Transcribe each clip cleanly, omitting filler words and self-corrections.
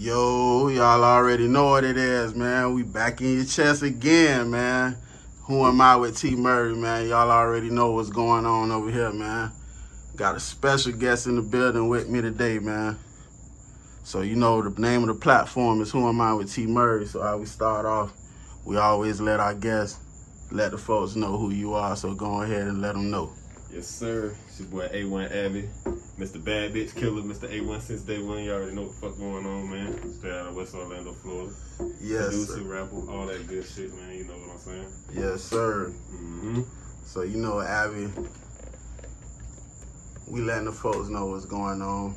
Yo, y'all already know what it is, man. We back in your chest again, man. Who am I with T Murray, man? Y'all already know what's going on over here, man. Got a special guest in the building with me today, man. So you know the name of the platform is Who Am I with T Murray. So how we start off, we always let our guests, let the folks know who you are. So go ahead and let them know. Yes, sir. It's your boy A1 Avi, Mr. Bad Bitch Killer, Mr. A1 since day one. You already know what the fuck going on, man. Straight out of West Orlando, Florida. Yes, Producer, sir. rapper, all that good shit, man. You know what I'm saying? Yes, sir. Mm-hmm. So you know, Avi, we letting the folks know what's going on.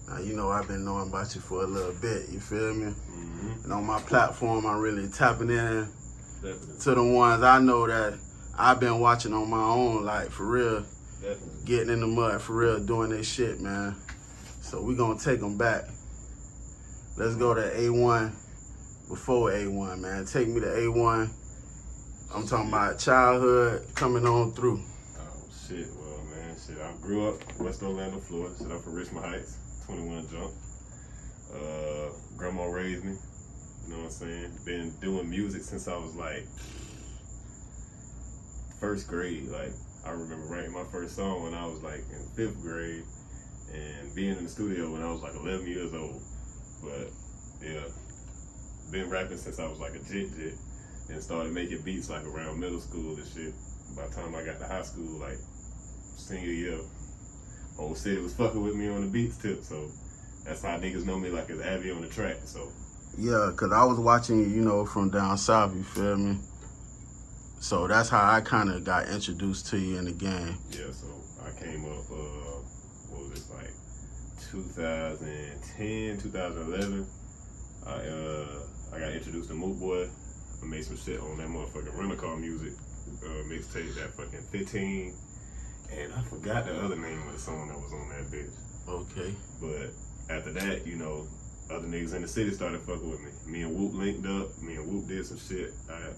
Now, you know I've been knowing about you for a little bit, you feel me? Mm-hmm. And on my platform, I'm really tapping in Definitely. to the ones I know that I've been watching on my own, like, for real. Definitely. Getting in the mud, for real, doing their shit, man. So we gonna take them back. Let's go to A1 before A1, man. Take me to A1. I'm talking about childhood coming on through. Oh, shit. Well, man, shit. I grew up West Orlando, Florida. Shit, I'm from Richmond Heights, 21 jump. Grandma raised me. You know what I'm saying? Been doing music since I was like first grade. Like, I remember writing my first song when I was like in 5th grade and being in the studio when I was like 11 years old. But yeah, been rapping since I was like a jit and started making beats like around middle school and shit. By the time I got to high school, like senior year, whole city was fucking with me on the beats tip. So that's how niggas know me, like as AviOnTheTrack. So Yeah, because I was watching you, you know, from down south, you feel me? So that's how I kind of got introduced to you in the game. yeah, so I came up, what was this, like 2010, 2011. I got introduced to Moot Boy. I made some shit on that motherfucking rental music mixtape, that fucking 15. And I forgot the other name of the song that was on that bitch. Okay. But after that, you know, other niggas in the city started fucking with me. Me and Whoop linked up. Me and Whoop did some shit. I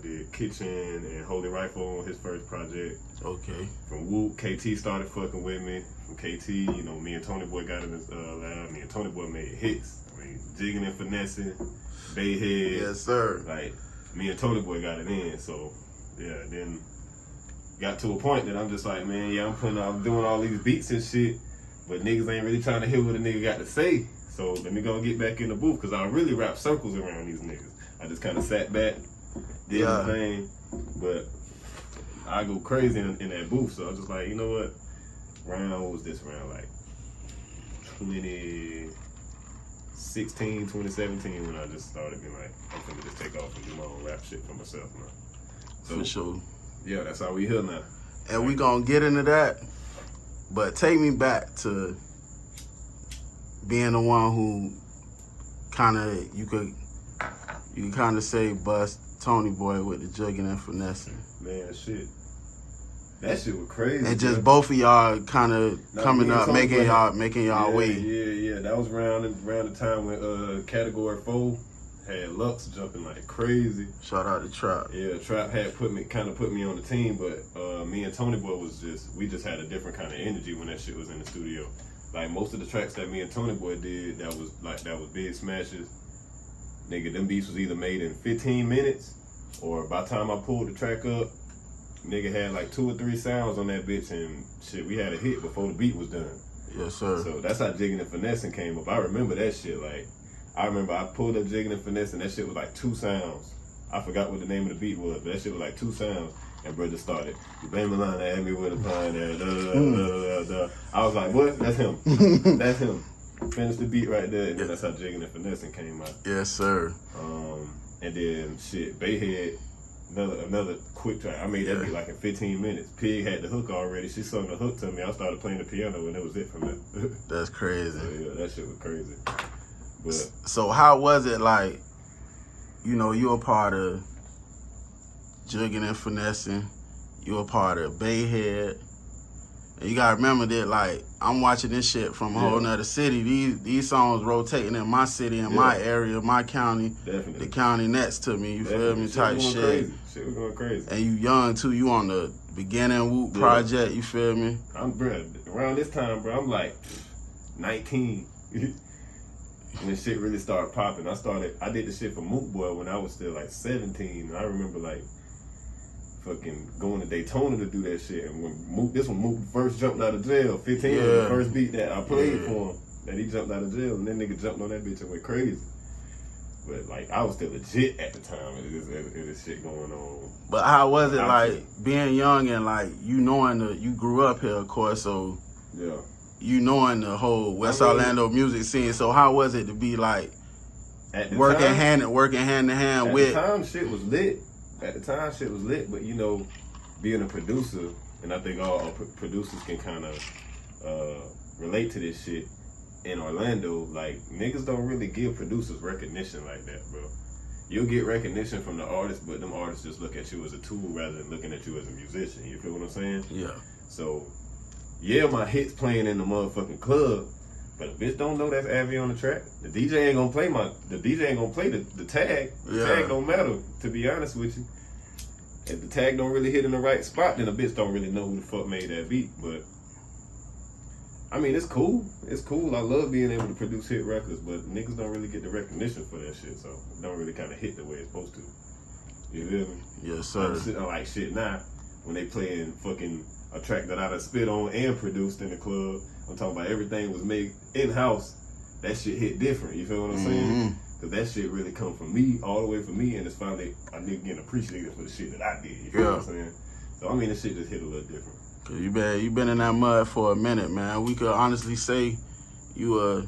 did Kitchen and Holy Rifle on his first project. Okay. From Whoop, KT started fucking with me. From KT, you know, me and Tony Boy got in this lab. Me and Tony Boy made hits. I mean, Jigging and Finessing, Bayhead. Yes, sir. Like, me and Tony Boy got it in. So, yeah, then got to a point that I'm just like, man, yeah, I'm doing all these beats and shit, but niggas ain't really trying to hear what a nigga got to say. So let me go get back in the booth, because I really rap circles around these niggas. I just kind of sat back, did my thing, but I go crazy in that booth. So I was just like, you know what? What was this round? Like 2016, 2017, when I just started being like, I'm finna just take off and do my own rap shit for myself now. So, For sure. yeah, that's how we here now. And we gonna get into that, but take me back to being the one who kind of, you could kind of say bust Tony Boy with the jugging and finessing. Man, shit. That shit was crazy. And just both of y'all kind of coming me and up, Tony making y'all yeah, way. Yeah. That was around the time when Category 4 had Lux jumping like crazy. Shout out to Trap. Yeah, Trap had put me on the team, but me and Tony Boy we just had a different kind of energy when that shit was in the studio. Like, most of the tracks that me and Tony Boy did, that was big smashes. Nigga, them beats was either made in 15 minutes, or by the time I pulled the track up, nigga had like 2 or 3 sounds on that bitch, and shit, we had a hit before the beat was done. Yes, sir. So that's how Jigging and Finessing came up. I remember that shit. Like, I remember I pulled up Jigging and Finessing, that shit was like 2 sounds. I forgot what the name of the beat was, but that shit was like 2 sounds. And brother started, you blame the line at me with a pine there, I was like, what? That's him. That's him. Finished the beat right there, and then that's how Jigging and Finessing came out. Yes, sir. And then shit, Bayhead, another quick track. I made that beat like in 15 minutes. Pig had the hook already. She sung the hook to me. I started playing the piano, and that was it from there. That's crazy. So, yeah, that shit was crazy. But so how was it, like, you know, you a part of Jugging and Finessing, you a part of Bayhead, and you gotta remember that, like, I'm watching this shit from a whole nother city. These songs rotating in my city, in my area, my county, definitely. the county next to me, you feel me, type shit. Crazy. Shit was going crazy. And you young too, you on the beginning Whoop project, you feel me? Around this time, bro, I'm like 19. And this shit really started popping. I did the shit for Moot Boy when I was still like 17. And I remember like fucking going to Daytona to do that shit. And when Moot first jumped out of jail, 15 was the first beat that I played for him. That he jumped out of jail, and then nigga jumped on that bitch and went crazy. But like I was still legit at the time of this shit going on. But how was it like being young and like you knowing you grew up here, of course, so yeah, you knowing the whole West Orlando music scene. So how was it to be like working hand in hand with? At the time, shit was lit. But you know, being a producer, and I think all producers can kind of relate to this shit. In Orlando, like, niggas don't really give producers recognition like that, bro. You'll get recognition from the artists, but them artists just look at you as a tool rather than looking at you as a musician. You feel what I'm saying? Yeah. So, yeah, my hits playing in the motherfucking club, but a bitch don't know that's AviOnTheTrack. The DJ ain't gonna play the tag. The tag don't matter, to be honest with you. If the tag don't really hit in the right spot, then a bitch don't really know who the fuck made that beat, but I mean, it's cool. It's cool. I love being able to produce hit records, but niggas don't really get the recognition for that shit, so it don't really kind of hit the way it's supposed to. You feel me? Yes, sir. I'm sitting like shit now when they playing fucking a track that I done spit on and produced in the club. I'm talking about everything was made in-house. That shit hit different. You feel what I'm saying? Because that shit really come from me, all the way from me, and it's finally a nigga getting appreciated for the shit that I did. You feel what I'm saying? So, I mean, this shit just hit a little different. Cause you been in that mud for a minute, man. We could honestly say you a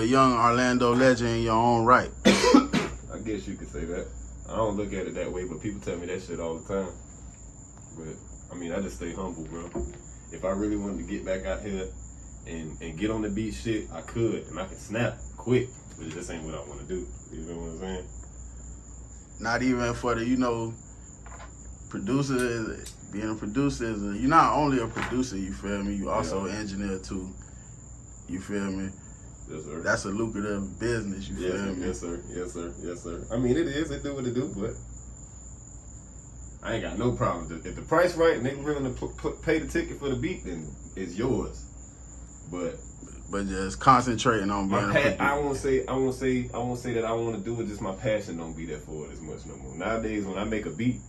young Orlando legend in your own right. I guess you could say that. I don't look at it that way, but people tell me that shit all the time. But I mean, I just stay humble, bro. If I really wanted to get back out here and get on the beat shit, I could, and I can snap quick. But it just ain't what I want to do. You know what I'm saying? Not even for the producer. Being a producer you're not only a producer, you feel me? You also an engineer too. You feel me? Yes, sir. That's a lucrative business, you feel me? Yes, sir. Yes, sir. Yes, sir. I mean, it is. It do what it do, but I ain't got no problem. If the price right and they willing to pay the ticket for the beat, then it's yours. But just concentrating on being a producer. I won't say that I want to do it. Just my passion don't be there for it as much no more. Nowadays, when I make a beat,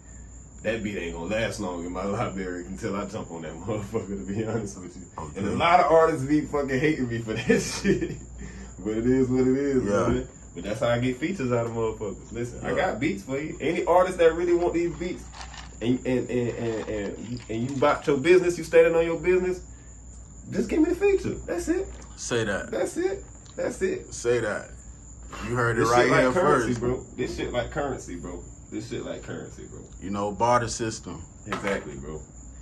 that beat ain't gonna last long in my library until I jump on that motherfucker, to be honest with you. Okay. And a lot of artists be fucking hating me for that shit. But it is what it is, man. But that's how I get features out of motherfuckers. Listen, I got beats for you. Any artist that really want these beats and you about your business, you standing on your business, just give me the feature. That's it. Say that. That's it. Say that. You heard it this right shit here like currency, first. Bro. This shit like currency, bro. You know, barter system. Exactly, bro.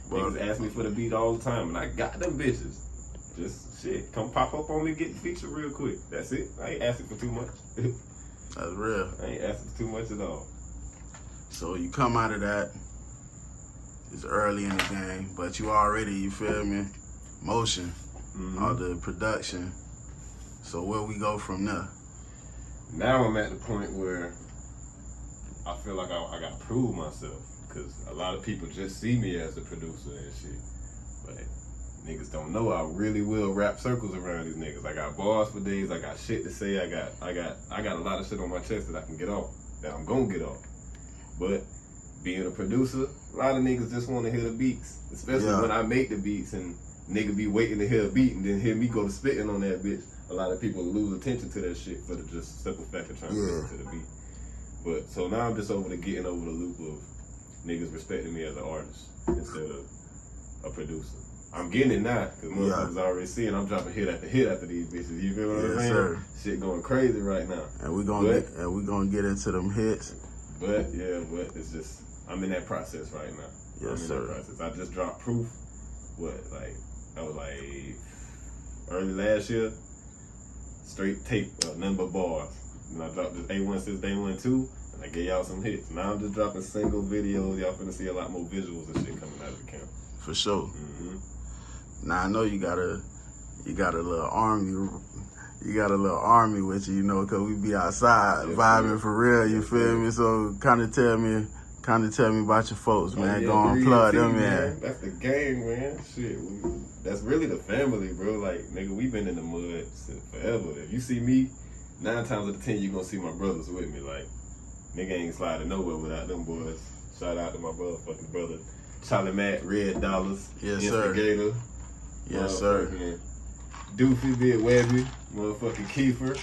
Niggas ask me for the beat all the time, and I got them bitches. Just shit, come pop up on me, get the feature real quick. That's it. I ain't asking for too much. That's real. I ain't asking for too much at all. So you come out of that, it's early in the game, but you already, you feel me, motion, all the production. So where we go from there? Now I'm at the point where I feel like I got to prove myself, because a lot of people just see me as a producer and shit. But niggas don't know I really will wrap circles around these niggas. I got bars for days. I got shit to say. I got a lot of shit on my chest that I can get off, that I'm gonna get off. But being a producer, a lot of niggas just want to hear the beats, especially when I make the beats and nigga be waiting to hear a beat and then hear me go to spitting on that bitch. A lot of people lose attention to that shit for the just simple fact of trying to listen to the beat. But so now I'm just getting over the loop of niggas respecting me as an artist instead of a producer. I'm getting it now, because motherfuckers already seeing I'm dropping hit after these bitches. You feel what I'm saying? Sir. Shit going crazy right now. And we gonna get into them hits. But it's just I'm in that process right now. Yes, sir. That process. I just dropped Proof. That was early last year. Straight tape, nothing but bars. And I dropped this A1 since day 1 too, and I gave y'all some hits. Now I'm just dropping single videos. Y'all finna see a lot more visuals and shit coming out of the camp. For sure. Now I know you got a little army. You got a little army with you, cause we be outside vibing for real. You feel me? So kind of tell me about your folks, man. Go on, plug them in. That's the gang, man. Shit, that's really the family, bro. Like, nigga, we been in the mud since forever. If you see me 9 times out of 10 you gonna see my brothers with me. Like, nigga ain't sliding nowhere without them boys. Shout out to my motherfucking brother Charlie Matt, Red Dollars, Yes, sir. Instigator, Yes, sir. Doofy, Big Webby, motherfucking Kiefer,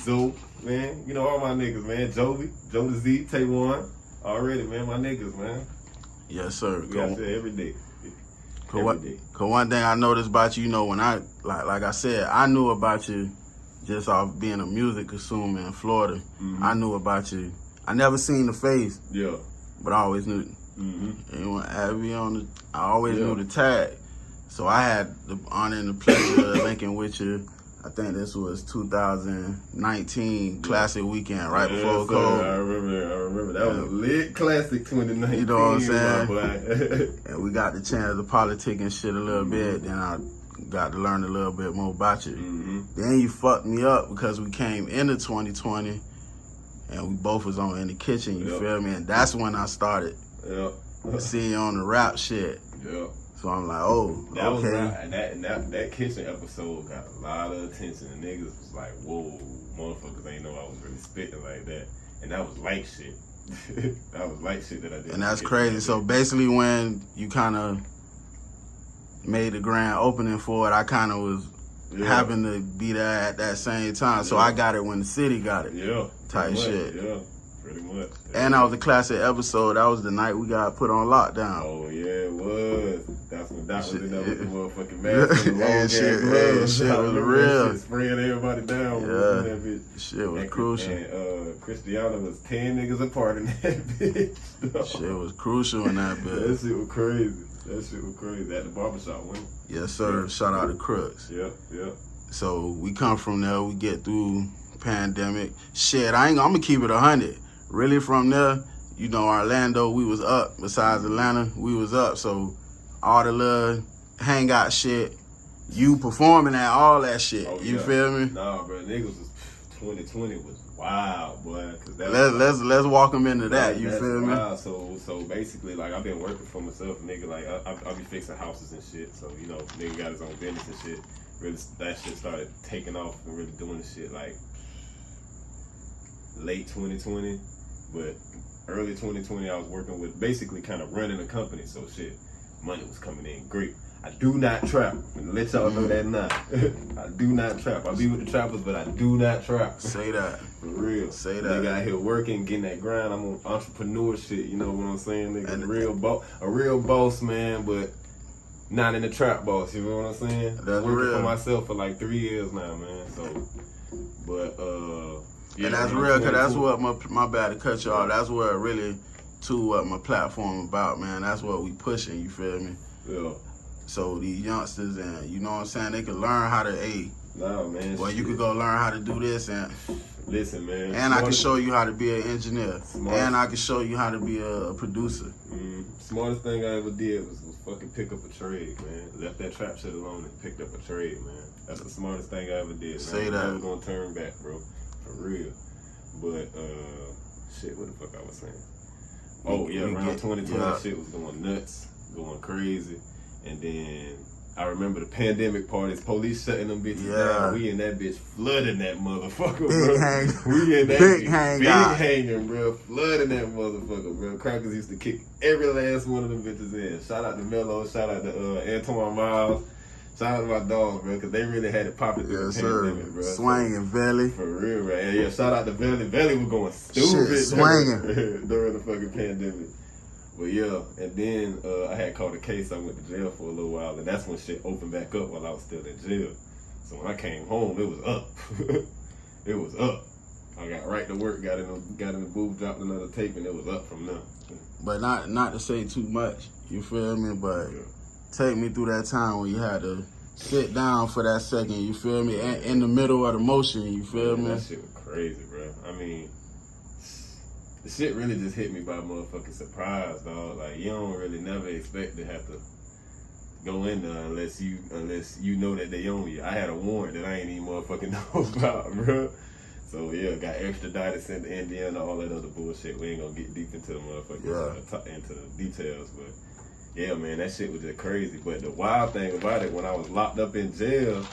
Zoe, man. You know all my niggas, man. Joey, Joe the Z, Taywan. Already, man, my niggas, man. Yes, sir. We got shit every day. Cause one thing I noticed about you, you know, when I like I said, I knew about you just off being a music consumer in Florida. Mm-hmm. I knew about you. I never seen the face. Yeah. But I always knew. Mm-hmm. I always knew the tag. So I had the honor and the pleasure of linking with you. I think this was 2019 Classic Weekend, right before COVID. I remember. That was a lit classic 2019. You know what I'm saying? Boy. And we got the chance to politic and shit a little bit. Then I got to learn a little bit more about you. Mm-hmm. Then you fucked me up because we came into 2020 and we both was in the kitchen, you feel me? And that's when I started seeing you on the rap shit. Yeah. So I'm like, oh, that okay. Was right. And that kitchen episode got a lot of attention. And niggas was like, whoa, motherfuckers ain't know I was really spitting like that. And that was light shit. That was light shit that I did. And that's crazy. So basically when you kind of made the grand opening for it, I kind of was happened to be there at that same time. So I got it when the city got it. Yeah. Type shit. Yeah. Pretty much. And that was a classic episode. That was the night we got put on lockdown. Oh yeah, it was. That's when Doc was in there with the motherfucking mask and the long ass shit was real. Shit, spraying everybody down. Yeah, that bitch. Shit was crucial. And Christiana was 10 niggas apart in that bitch. Shit was crucial in that bitch. That shit was crazy. At the barbershop, wasn't it? Yes, sir. Shout out to Crooks. Yep. So we come from there. We get through pandemic. Shit, I'm gonna keep it 100. Really from there, you know, Orlando, we was up. Besides Atlanta, we was up. So all the little hangout shit, you performing at all that shit. You feel me? Nah, bro, niggas was 2020 was wild, boy. Cause that let's walk them into that. You feel me? So basically, like I've been working for myself, nigga. Like I be fixing houses and shit. So you know, nigga got his own business and shit. Really, that shit started taking off and really doing the shit like late 2020. But early 2020, I was working with basically kind of running a company. So shit, money was coming in great. I do not trap. I'm gonna let y'all know that now. I do not trap. I be with the trappers, but I do not trap. Say that. For real. Say that. Nigga out here working, getting that grind. I'm on entrepreneur shit. You know what I'm saying? Nigga, And a real boss, man, but not in the trap boss. You know what I'm saying? That's working real. for myself for like 3 years now, man. So, but yeah, and that's real, cause that's what my bad to cut you off. That's what really what my platform about, man. That's what we pushing. You feel me? Yeah. So these youngsters and you know what I'm saying, they can learn how to Nah, man. Well, you could go learn how to do this and listen, man. And I can show you how to be an engineer. And I can show you how to be a producer. Smartest thing I ever did was fucking pick up a trade, man. Left that trap shit alone and picked up a trade, man. That's the smartest thing I ever did, man. Say that. I'm never gonna turn back, bro. For real. But shit, what the fuck I was saying? Oh yeah, around 2020 shit was going nuts, going crazy. And then I remember the pandemic parties, police shutting them bitches down. We in that bitch flooding that motherfucker, bro. We in that big bitch, big hanging, bro. Flooding that motherfucker, bro. Crackers used to kick every last one of them bitches in. Shout out to Mello, shout out to Antoine Miles. Shout out to my dogs, bro, because they really had it popping through the pandemic, bro. Swinging, Velly. For real, bro. And yeah, shout out to Velly. Velly was going stupid during the fucking pandemic. But yeah, and then I had caught a case. I went to jail for a little while, and that's when shit opened back up while I was still in jail. So when I came home, it was up. It was up. I got right to work, got in the booth, dropped another tape, and it was up from there. But not to say too much, you feel me? But take me through that time when you had to sit down for that second, you feel me? And in the middle of the motion, you feel me? That shit was crazy, bro. I mean, the shit really just hit me by motherfucking surprise, dog. Like, you don't really never expect to have to go in there unless you know that they own you. I had a warrant that I ain't even motherfucking know about, bro. So yeah, got extradited, sent to Indiana, all that other bullshit. We ain't gonna get deep into the motherfucking into the details, but yeah, man, that shit was just crazy. But the wild thing about it, when I was locked up in jail,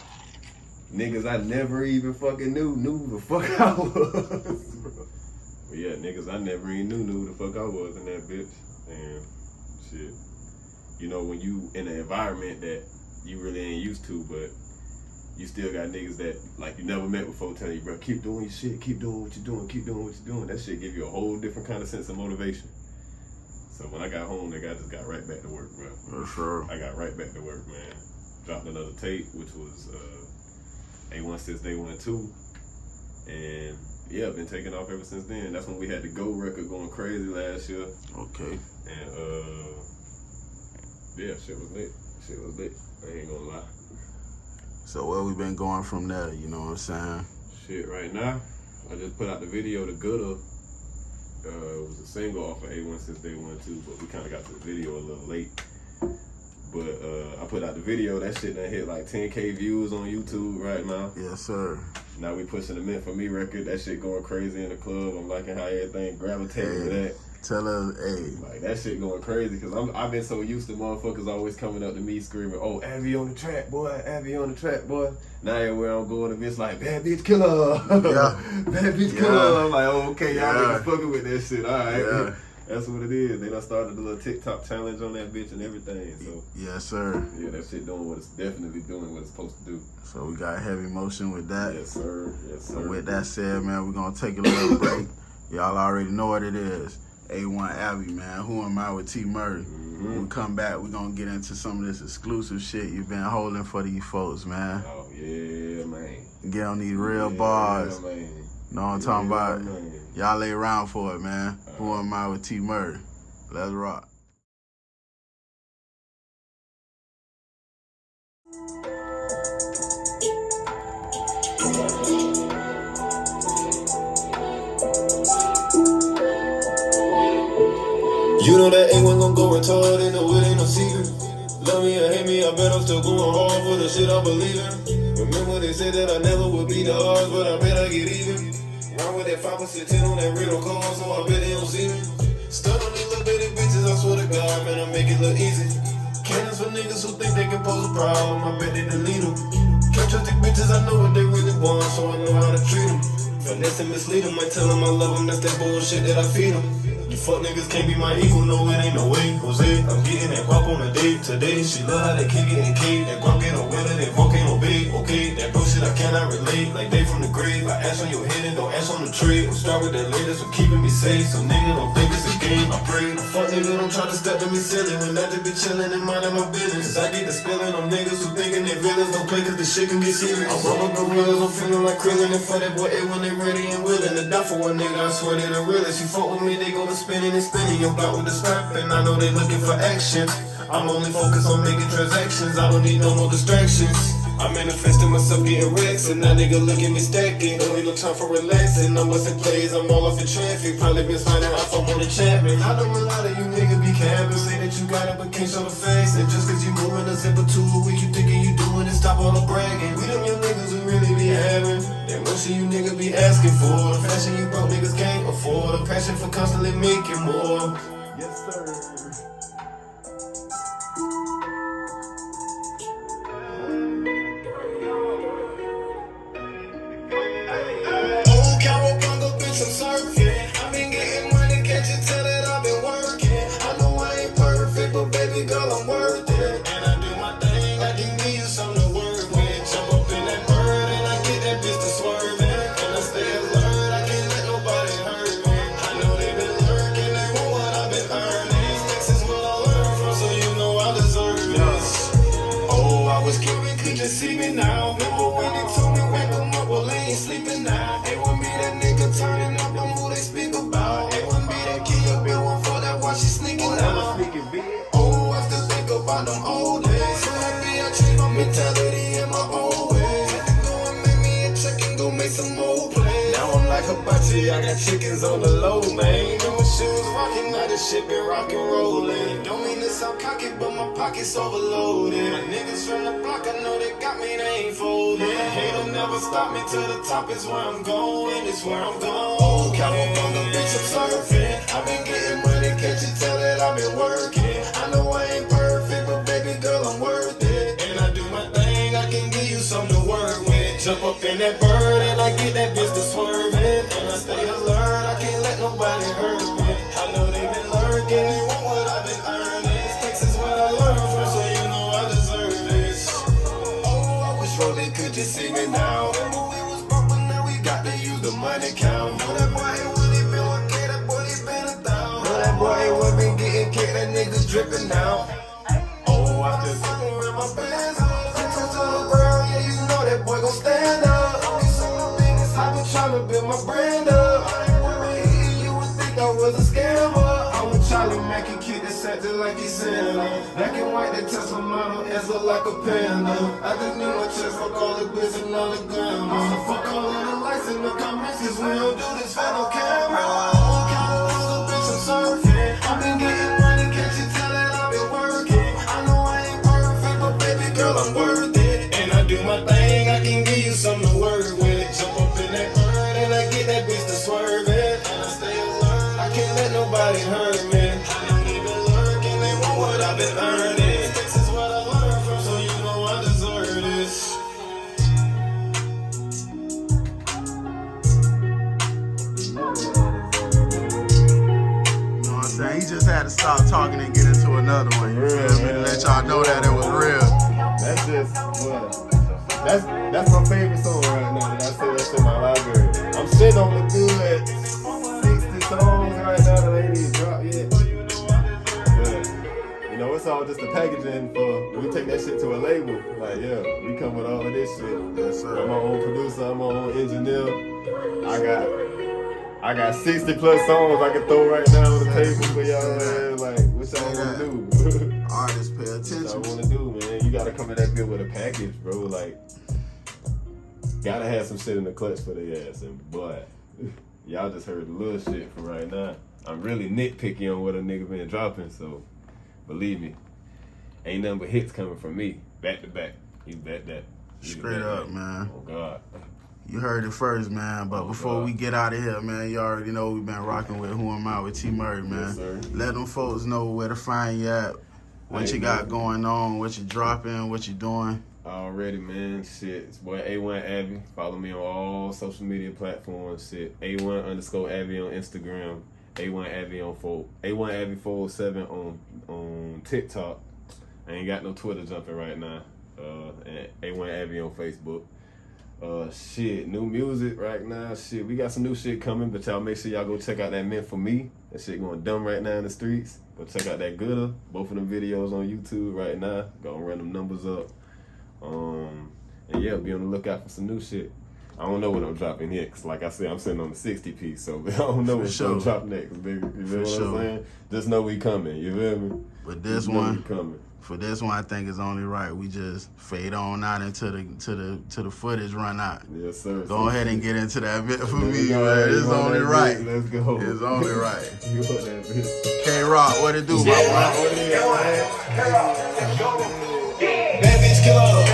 niggas I never even fucking knew the fuck I was, bro. But yeah, niggas I never even knew the fuck I was in that bitch. And shit, you know, when you in an environment that you really ain't used to, but you still got niggas that like you never met before telling you, bro, keep doing your shit, keep doing what you're doing, keep doing what you're doing. That shit give you a whole different kind of sense of motivation. So when I got home, nigga, I just got right back to work, bro. For sure. I got right back to work, man. Dropped another tape, which was A1 since day 1 too. And yeah, been taking off ever since then. That's when we had the Go record going crazy last year. Okay. And yeah, shit was lit. Shit was lit. I ain't gonna lie. So where we been going from there, you know what I'm saying? Shit, right now, I just put out the video, The Gooder. It was a single off of A1 since day 1 too, but we kind of got to the video a little late. But I put out the video, that shit done hit like 10K views on YouTube right now. Yes, sir. Now we pushing the Men For Me record, that shit going crazy in the club. I'm liking how everything gravitating to that. Tell us, hey. Like, that shit going crazy, because I've been so used to motherfuckers always coming up to me screaming, oh, AviOnTheTrack, boy, AviOnTheTrack, boy. Now everywhere I'm going, the bitch like, bad bitch killer. Yeah. Bad bitch killer. I'm like, oh, okay, y'all Yeah. niggas fucking with that shit, all right. Yeah. That's what it is. They done started a little TikTok challenge on that bitch and everything, so. Yes, sir. Yeah, that shit doing what it's definitely doing what it's supposed to do. So we got heavy motion with that. Yes, sir. Yes, sir. And with that said, man, we're gonna take a little break. Y'all already know what it is. A1 Avi, man. Who Am I with T Murray? When we come back, we're gonna get into some of this exclusive shit you've been holding for these folks, man. Oh, yeah, man. Get on these real bars. Yeah, man. Know what I'm talking about? Man. Y'all lay around for it, man. Who Am I with T Murray? Let's rock. You know that A1 gon' go retarded, no it ain't no secret. Love me or hate me, I bet I'm still going hard for the shit I believe in. Remember they said that I never would be the odds, but I bet I get even. Round with that 5% on that real car, so I bet they don't see me. Stun on these little bitty bitches, I swear to God, man, I make it look easy. Cannons for niggas who think they can pose a problem, I bet they delete them. Can't trust these bitches, I know what they really want, so I know how to treat them. Finesse and mislead them, I tell them I love them, that's that bullshit that I feed them. You fuck niggas can't be my equal, no it ain't no way, Jose. I'm getting that guap on a date today. She love how they kick it in cave. That guap get a winner, that volcano big, okay. That bullshit I cannot relate, like they from the grave. I ash on your head and don't ash on the tree. I'm start with that latest for keeping me safe, so nigga don't think it's a game. I pray the fuck nigga don't try to step to me silly when I just be chillin' and minding my business. Cause I get the spilling on niggas who thinking they villains. Don't play cause the shit can get serious. I roll up gorillas, I'm feeling like Krillin. And for that boy A when they ready and willing to die for one nigga, I swear they the realest. You fuck with me, they go to spinning and spinning your block with the strap, and I know they looking for action. I'm only focused on making transactions, I don't need no more distractions. I manifested myself getting racks, and now nigga look at me stacking. Don't need no time for relaxing, I'm busting plays, I'm all off the traffic. Probably been sliding off, I'm on the Chapman. I know a lot of you niggas be capping, say that you got it but can't show the face. And just cause you moving a zipper too, what you thinking you doing and stop all the bragging. We them young niggas who really be having that most of you niggas be asking for. The fashion you broke niggas can't afford, a passion for constantly making more. Yes sir. See me now. Remember when they told me wake them up, well they ain't sleeping now. It wouldn't be that nigga turning up on who they speak about. It wouldn't be that kid up in one for that watch she sneaking out. Oh, I still think about them old days. So happy I changed my mentality and my old ways. Had to go and make me a check and go make some more plays. Now I'm like hibachi, I got chickens on the low, man. And my shoes rocking, now this shit been rock and rolling. Don't mean to sound cocky, but my pockets overloaded. My niggas from the block, I know they got me, they ain't folded. Hate'll never stop me to the top, it's where I'm going, it's where I'm going. Oh, California, bitch, I'm surfing. I've been getting money, can't you tell that I've been working? I know I ain't perfect, but baby girl, I'm worth it. And I do my thing, I can give you something to work with. in that bird and I get that bitch to swerving. And I stay alert, I can't let nobody hurt me. I know they been lurking, they want what I've been earning. Sticks is what I learned from, so you know I deserve this. Oh, I wish Rolly could just see me now. Remember we was bumping, now we got to use the money count. Know that boy ain't really been okay, that boy he been a down. Know that boy ain't what been getting kicked, that nigga's dripping now. Oh, I just with my bands up. To the ground, yeah, you know that boy gon' stand up. These some of the biggest, I've been tryna build my brand up. I ain't worried, you would think I was a scammer. I'm with Charlie Mack and kid that sat just like he's Santa. Black and white, that Tesla model, as look like a panda. I just need my chest, fuck all the glitz and all the glamour. So fuck all of the lights in the comments, cause we don't do this for no camera. All kind of little bitch, I'm surfing. I've been getting money, can't you tell that I've been working? I know I ain't perfect, but baby girl, I'm worth it. Do my thing, I can give you something to work with. Jump up in that bird and I get that bitch to swerving. And I stay alert, I can't let nobody hurt me. I know they been lurking, they want what I've been earning. This is what I learned from, so you know I deserve this. You know what I'm saying? He just had to stop talking and get into another one. You feel me? To let y'all know that it was real. That's just what. That's my favorite song right now. That I say that's in my library. I'm sitting on the good 60 songs right now that ain't even dropped yet. But you know, it's all just the packaging for we take that shit to a label. Like, yeah, we come with all of this shit. Yes, sir. I'm my own producer, I'm my own engineer. I got 60 plus songs I can throw right now on the table for y'all, man. Like, what y'all wanna do? Artists pay What attention. y'all wanna do, man? You gotta come in that good with a package, bro. Like, gotta have some shit in the clutch for their ass. And boy, y'all just heard the little shit for right now. I'm really nitpicky on what a nigga been dropping, so believe me, ain't nothing but hits coming from me, back to back. You bet that. Straight up, man. Oh God. You heard it first, man. But before we get out of here, man, you already know we've been rocking with Who Am I with T Murray, man. Yes, sir. Let them folks know where to find you at, what you got going on, what you dropping, what you doing. Already, man. Shit, it's boy A1Avi. Follow me on all social media platforms. Shit, A1_Avi on Instagram. A1Avi on A1Avi47 on TikTok. I ain't got no Twitter jumping right now. And A1Avi on Facebook. Shit, new music right now. Shit, we got some new shit coming, but y'all make sure y'all go check out that Meant For Me. That shit going dumb right now in the streets. Go check out that Gooder. Both of them videos on YouTube right now. Gonna run them numbers up. And yeah, be on the lookout for some new shit. I don't know what I'm dropping next. Like I said, I'm sitting on the 60 piece, so I don't know what's gonna drop next, nigga. You feel what I'm saying? Just know we coming. You feel me? But this one, for this one, I think it's only right we just fade on out into the footage run out. Yes, sir. Go ahead and get into that bit for me, man. It's only right. Let's go. It's only right. You want that bitch? K-Rock, what it do, my boy? Bad bitch killer.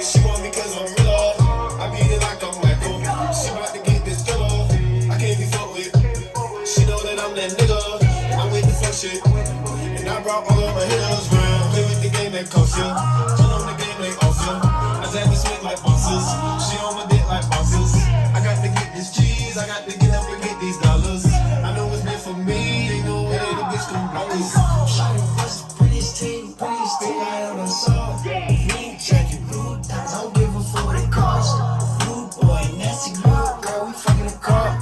She want me cause I'm real. I beat it like I'm Michael. She about to get this killer. I can't be fucked with. She know that I'm that nigga. I'm with the fuck shit. And I brought all of my hitters round. Play with the game that costs you. Turn on the game they off you. I zap the sweat like bosses. She on my dick like bosses. I got to get this cheese. I got to get up and get these dollars. I know it's meant for me. Ain't no way the bitch can blow this. Shawty was the prettiest thing I ever saw. Me jacket, blue diamonds, I don't give a fuck what it costs. Blue boy, nasty blue girl, we fucking the car.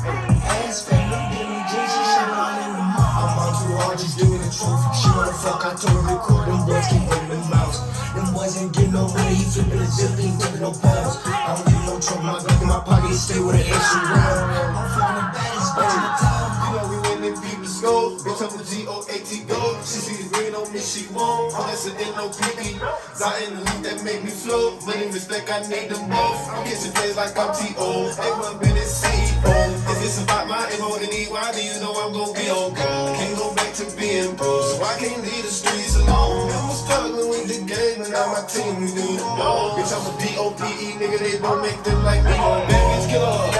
Ass fat, no damn jeans, she shot all in the mouth. I'm on too hard, just doing the truth. She wanna fuck, I told her record. Them boys keep hitting them mouths. Them boys ain't getting no money, he flipping the zip, he ain't taking no pounds. I don't need no trouble, my Glock in my pocket, stay with an extra round. I'm fucking the baddest bitch in the town. You know we winning people's gold. Bitch, I'm the G-O-A-T gold. She see the green on me, she won't. Unless it ain't no PP. Out in the leaf that make me float. Money, respect, I need them both. I'm kissing plays like I'm T.O. A1 been in CEO. If it's about my M-O-N-E-Y, then you know I'm gon' be on go. Can't go back to being broke, so I can't leave the streets alone. I'm struggling with the game, and now my team, we do the know. Bitch, I'm a D-O-P-E, nigga, they don't make them like me. Bad bitch killer.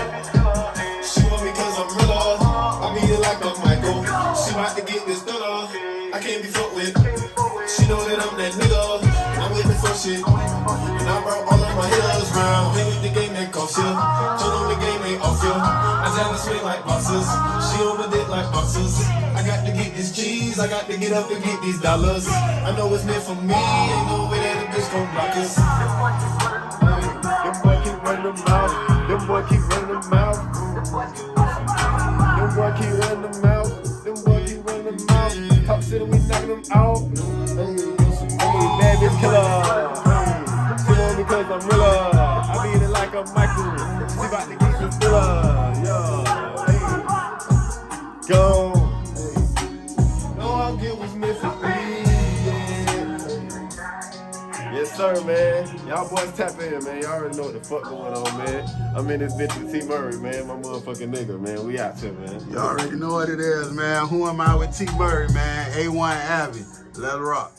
She want me cause I'm realer. I beat it like I'm Michael. She about to get this dollar. I can't be fucked with. She know that I'm that nigga. I'm with the fuck shit. And I brought all of my hitters around, play with the game that costs you. Turn on the game, ain't off you. I tell her swing like boxers, she on my dick like boxers. I got to get this cheese, I got to get up and get these dollars. I know it's meant for me, ain't no way that a bitch gon' block us. Them boy keep running them mouth, them boy keep running them mouth. Them boy keep running them mouth, them boy keep running them mouth. Talk shit and we knocking them out. Hey, bad bitch killer. She on me cause I'm realer. I beat it like a Michael. She about to get the filler. Yeah, hey. Go. No, I'll get what's meant for me. Yeah. Yes, sir, man. Y'all boys tap in, man. Y'all already know what the fuck going on, man. I'm in this bitch with T Murray, man. My motherfucking nigga, man. We out here, man. You already know what it is, man. Who am I with T Murray, man? A1 Avi. Let it rock.